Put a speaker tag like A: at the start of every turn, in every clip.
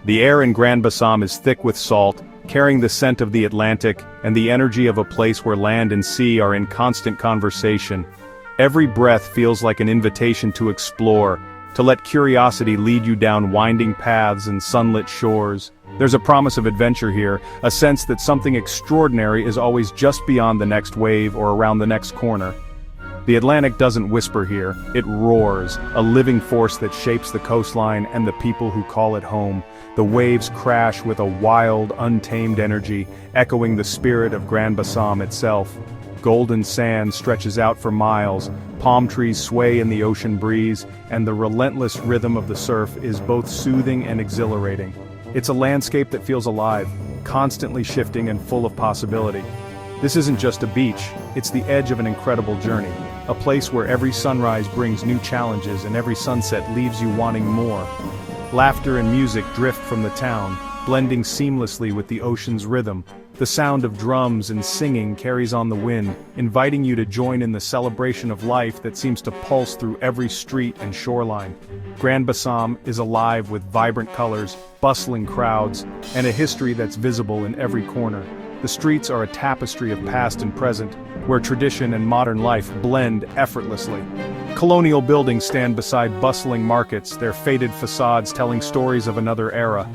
A: The air in Grand Bassam is thick with salt, carrying the scent of the Atlantic and the energy of a place where land and sea are in constant conversation. Every breath feels like an invitation to explore, to let curiosity lead you down winding paths and sunlit shores. There's a promise of adventure here, a sense that something extraordinary is always just beyond the next wave or around the next corner. The Atlantic doesn't whisper here, it roars, a living force that shapes the coastline and the people who call it home. The waves crash with a wild, untamed energy, echoing the spirit of Grand Bassam itself. Golden sand stretches out for miles, palm trees sway in the ocean breeze, and the relentless rhythm of the surf is both soothing and exhilarating. It's a landscape that feels alive, constantly shifting and full of possibility. This isn't just a beach, it's the edge of an incredible journey, a place where every sunrise brings new challenges and every sunset leaves you wanting more. Laughter and music drift from the town, blending seamlessly with the ocean's rhythm. The sound of drums and singing carries on the wind, inviting you to join in the celebration of life that seems to pulse through every street and shoreline. Grand Bassam is alive with vibrant colors, bustling crowds, and a history that's visible in every corner. The streets are a tapestry of past and present, where tradition and modern life blend effortlessly. Colonial buildings stand beside bustling markets, their faded facades telling stories of another era.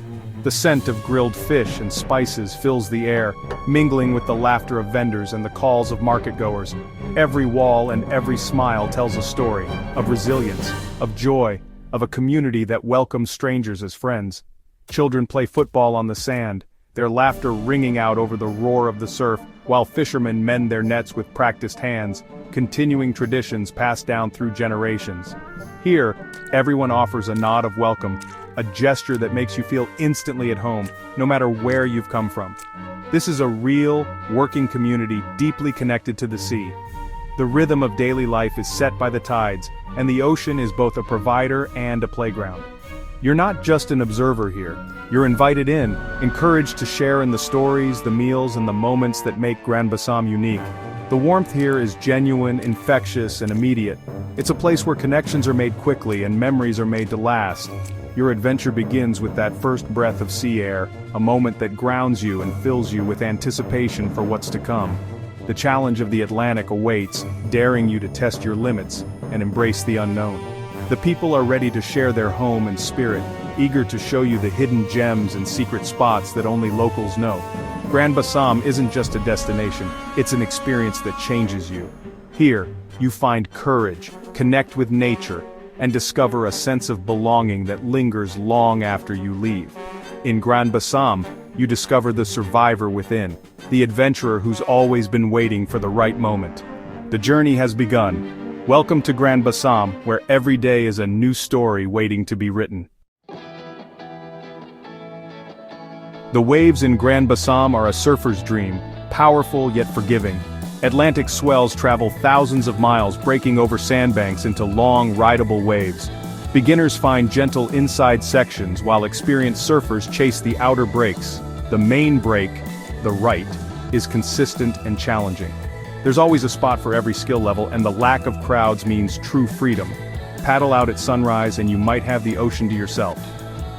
A: The scent of grilled fish and spices fills the air, mingling with the laughter of vendors and the calls of marketgoers. Every wall and every smile tells a story, of resilience, of joy, of a community that welcomes strangers as friends. Children play football on the sand, their laughter ringing out over the roar of the surf, while fishermen mend their nets with practiced hands, continuing traditions passed down through generations. Here, everyone offers a nod of welcome, a gesture that makes you feel instantly at home, no matter where you've come from. This is a real, working community deeply connected to the sea. The rhythm of daily life is set by the tides, and the ocean is both a provider and a playground. You're not just an observer here, you're invited in, encouraged to share in the stories, the meals, and the moments that make Grand Bassam unique. The warmth here is genuine, infectious, and immediate. It's a place where connections are made quickly and memories are made to last. Your adventure begins with that first breath of sea air, a moment that grounds you and fills you with anticipation for what's to come. The challenge of the Atlantic awaits, daring you to test your limits and embrace the unknown. The people are ready to share their home and spirit, eager to show you the hidden gems and secret spots that only locals know. Grand Bassam isn't just a destination, it's an experience that changes you. Here, you find courage, connect with nature, and discover a sense of belonging that lingers long after you leave. In Grand Bassam, you discover the survivor within, the adventurer who's always been waiting for the right moment. The journey has begun. Welcome to Grand Bassam, where every day is a new story waiting to be written. The waves in Grand Bassam are a surfer's dream, powerful yet forgiving. Atlantic swells travel thousands of miles, breaking over sandbanks into long, rideable waves. Beginners find gentle inside sections while experienced surfers chase the outer breaks. The main break, the right, is consistent and challenging. There's always a spot for every skill level, and the lack of crowds means true freedom. Paddle out at sunrise and you might have the ocean to yourself.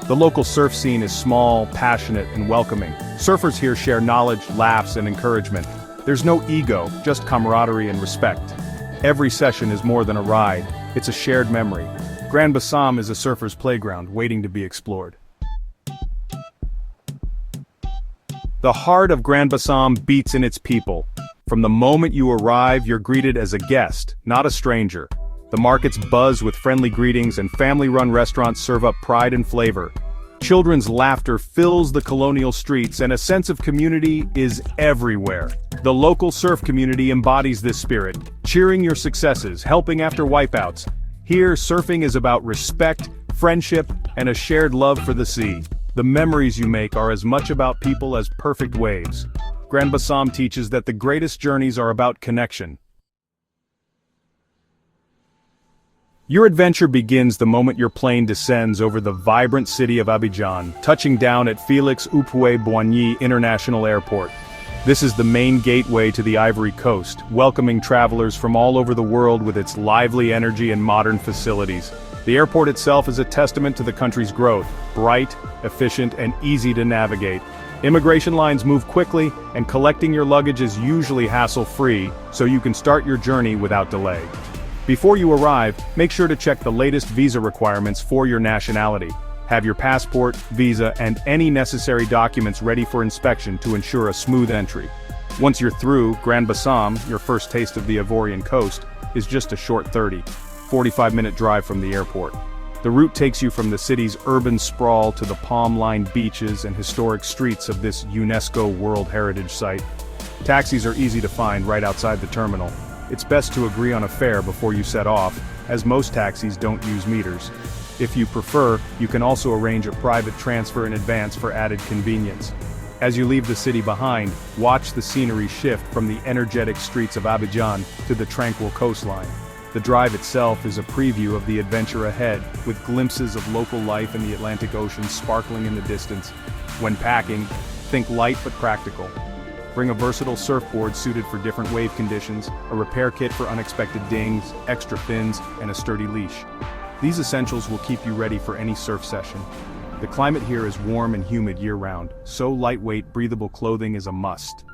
A: The local surf scene is small, passionate, and welcoming. Surfers here share knowledge, laughs, and encouragement. There's no ego, just camaraderie and respect. Every session is more than a ride, it's a shared memory. Grand Bassam is a surfer's playground waiting to be explored. The heart of Grand Bassam beats in its people. From the moment you arrive, you're greeted as a guest, not a stranger. The markets buzz with friendly greetings and family-run restaurants serve up pride and flavor. Children's laughter fills the colonial streets and a sense of community is everywhere. The local surf community embodies this spirit, cheering your successes, helping after wipeouts. Here, surfing is about respect, friendship, and a shared love for the sea. The memories you make are as much about people as perfect waves. Grand Bassam teaches that the greatest journeys are about connection. Your adventure begins the moment your plane descends over the vibrant city of Abidjan, touching down at Félix Houphouët-Boigny International Airport. This is the main gateway to the Ivory Coast, welcoming travelers from all over the world with its lively energy and modern facilities. The airport itself is a testament to the country's growth, bright, efficient, and easy to navigate. Immigration lines move quickly, and collecting your luggage is usually hassle-free, so you can start your journey without delay. Before you arrive, make sure to check the latest visa requirements for your nationality. Have your passport, visa, and any necessary documents ready for inspection to ensure a smooth entry. Once you're through, Grand Bassam, your first taste of the Ivorian coast, is just a short 45-minute drive from the airport. The route takes you from the city's urban sprawl to the palm-lined beaches and historic streets of this UNESCO World Heritage Site. Taxis are easy to find right outside the terminal. It's best to agree on a fare before you set off, as most taxis don't use meters. If you prefer, you can also arrange a private transfer in advance for added convenience. As you leave the city behind, watch the scenery shift from the energetic streets of Abidjan to the tranquil coastline. The drive itself is a preview of the adventure ahead, with glimpses of local life and the Atlantic Ocean sparkling in the distance. When packing, think light but practical. Bring a versatile surfboard suited for different wave conditions, a repair kit for unexpected dings, extra fins, and a sturdy leash. These essentials will keep you ready for any surf session. The climate here is warm and humid year-round, so lightweight, breathable clothing is a must.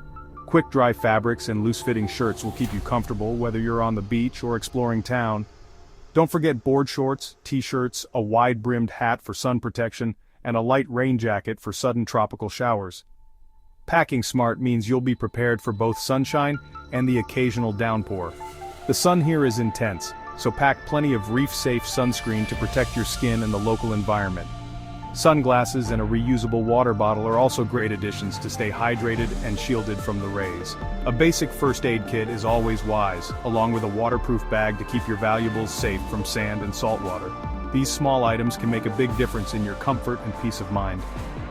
A: Quick-dry fabrics and loose-fitting shirts will keep you comfortable whether you're on the beach or exploring town. Don't forget board shorts, t-shirts, a wide-brimmed hat for sun protection, and a light rain jacket for sudden tropical showers. Packing smart means you'll be prepared for both sunshine and the occasional downpour. The sun here is intense, so pack plenty of reef-safe sunscreen to protect your skin and the local environment. Sunglasses and a reusable water bottle are also great additions to stay hydrated and shielded from the rays. A basic first aid kit is always wise, along with a waterproof bag to keep your valuables safe from sand and salt water. These small items can make a big difference in your comfort and peace of mind.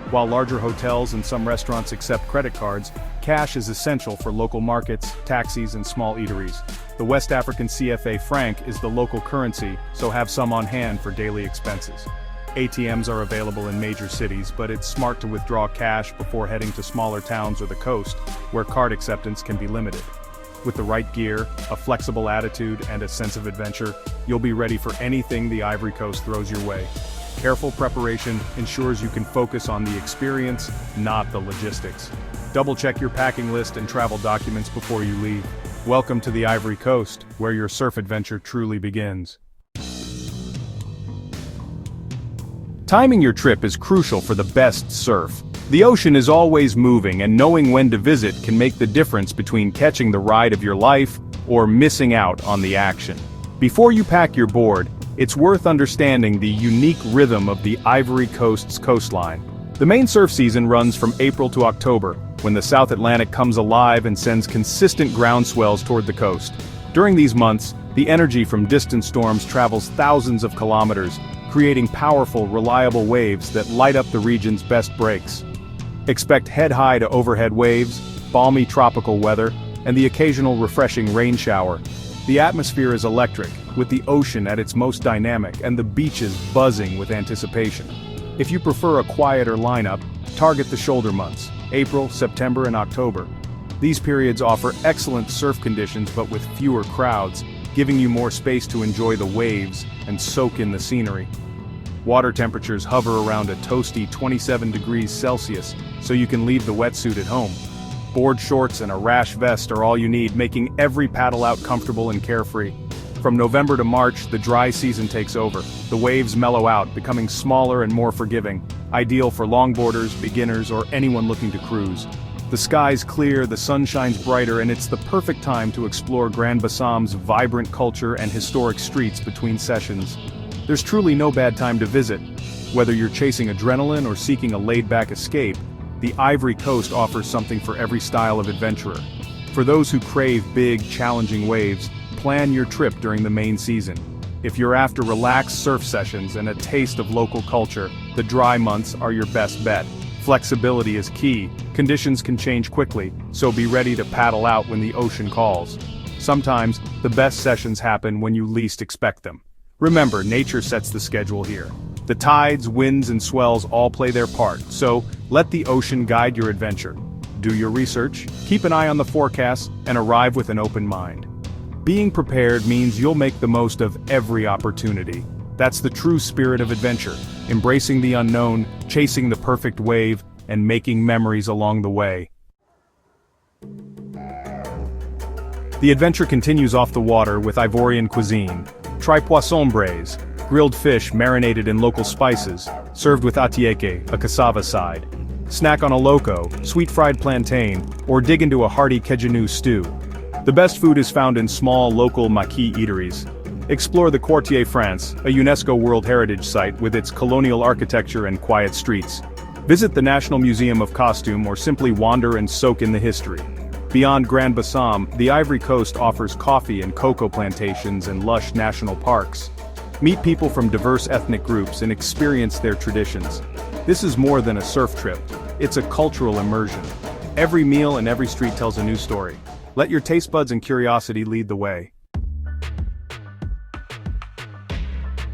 A: While larger hotels and some restaurants accept credit cards, cash is essential for local markets, taxis, and small eateries. The West African CFA franc is the local currency, so have some on hand for daily expenses. ATMs are available in major cities, but it's smart to withdraw cash before heading to smaller towns or the coast, where card acceptance can be limited. With the right gear, a flexible attitude, and a sense of adventure, you'll be ready for anything the Ivory Coast throws your way. Careful preparation ensures you can focus on the experience, not the logistics. Double-check your packing list and travel documents before you leave. Welcome to the Ivory Coast, where your surf adventure truly begins. Timing your trip is crucial for the best surf. The ocean is always moving, and knowing when to visit can make the difference between catching the ride of your life or missing out on the action. Before you pack your board, it's worth understanding the unique rhythm of the Ivory Coast's coastline. The main surf season runs from April to October, when the South Atlantic comes alive and sends consistent ground swells toward the coast. During these months, the energy from distant storms travels thousands of kilometers, creating powerful, reliable waves that light up the region's best breaks. Expect head-high to overhead waves, balmy tropical weather, and the occasional refreshing rain shower. The atmosphere is electric, with the ocean at its most dynamic and the beaches buzzing with anticipation. If you prefer a quieter lineup, target the shoulder months, April, September, and October. These periods offer excellent surf conditions but with fewer crowds, giving you more space to enjoy the waves and soak in the scenery. Water temperatures hover around a toasty 27 degrees Celsius, so you can leave the wetsuit at home. Board shorts and a rash vest are all you need, making every paddle out comfortable and carefree. From November to March, the dry season takes over. The waves mellow out, becoming smaller and more forgiving, ideal for longboarders, beginners, or anyone looking to cruise. The sky's clear, the sun shines brighter, and it's the perfect time to explore Grand Bassam's vibrant culture and historic streets between sessions. There's truly no bad time to visit. Whether you're chasing adrenaline or seeking a laid-back escape, the Ivory Coast offers something for every style of adventurer. For those who crave big, challenging waves, plan your trip during the main season. If you're after relaxed surf sessions and a taste of local culture, the dry months are your best bet. Flexibility is key. Conditions can change quickly, so be ready to paddle out when the ocean calls. Sometimes, the best sessions happen when you least expect them. Remember, nature sets the schedule here. The tides, winds, and swells all play their part, so let the ocean guide your adventure. Do your research, keep an eye on the forecast, and arrive with an open mind. Being prepared means you'll make the most of every opportunity. That's the true spirit of adventure, embracing the unknown, chasing the perfect wave, and making memories along the way. The adventure continues off the water with Ivorian cuisine. Try poisson braise, grilled fish marinated in local spices, served with atieke, a cassava side. Snack on a loco, sweet fried plantain, or dig into a hearty Quejonou stew. The best food is found in small local maquis eateries. Explore the Quartier France, a UNESCO World Heritage Site with its colonial architecture and quiet streets. Visit the National Museum of Costume or simply wander and soak in the history. Beyond Grand Bassam, the Ivory Coast offers coffee and cocoa plantations and lush national parks. Meet people from diverse ethnic groups and experience their traditions. This is more than a surf trip, it's a cultural immersion. Every meal and every street tells a new story. Let your taste buds and curiosity lead the way.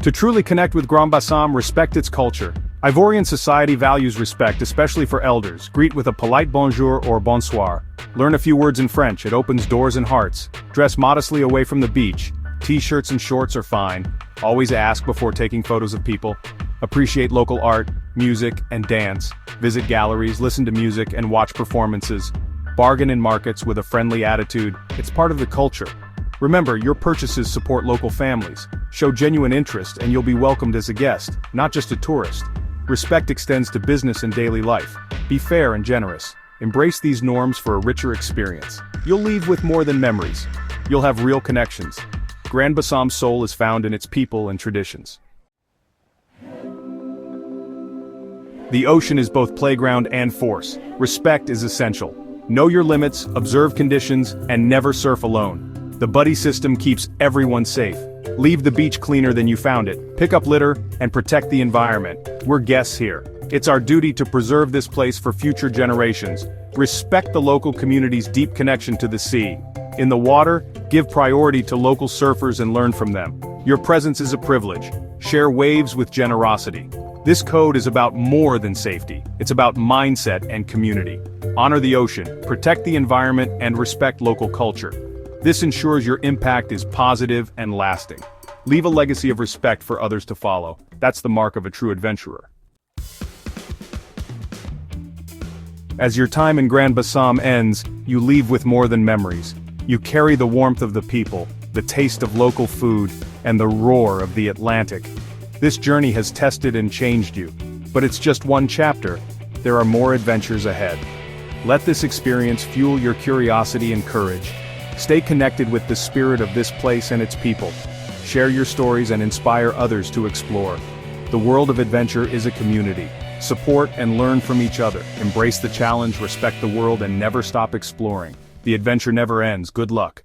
A: To truly connect with Grand Bassam, respect its culture. Ivorian society values respect, especially for elders. Greet with a polite bonjour or bonsoir. Learn a few words in French, it opens doors and hearts. Dress modestly away from the beach. T-shirts and shorts are fine. Always ask before taking photos of people. Appreciate local art, music, and dance. Visit galleries, listen to music, and watch performances. Bargain in markets with a friendly attitude. It's part of the culture. Remember, your purchases support local families. Show genuine interest and you'll be welcomed as a guest, not just a tourist. Respect extends to business and daily life. Be fair and generous. Embrace these norms for a richer experience. You'll leave with more than memories. You'll have real connections. Grand Bassam's soul is found in its people and traditions. The ocean is both playground and force. Respect is essential. Know your limits, observe conditions, and never surf alone. The buddy system keeps everyone safe. Leave the beach cleaner than you found it, pick up litter, and protect the environment. We're guests here. It's our duty to preserve this place for future generations. Respect the local community's deep connection to the sea. In the water, give priority to local surfers and learn from them. Your presence is a privilege. Share waves with generosity. This code is about more than safety. It's about mindset and community. Honor the ocean, protect the environment, and respect local culture. This ensures your impact is positive and lasting. Leave a legacy of respect for others to follow. That's the mark of a true adventurer. As your time in Grand Bassam ends, you leave with more than memories. You carry the warmth of the people, the taste of local food, and the roar of the Atlantic. This journey has tested and changed you. But it's just one chapter. There are more adventures ahead. Let this experience fuel your curiosity and courage. Stay connected with the spirit of this place and its people. Share your stories and inspire others to explore. The world of adventure is a community. Support and learn from each other. Embrace the challenge, respect the world, and never stop exploring. The adventure never ends. Good luck.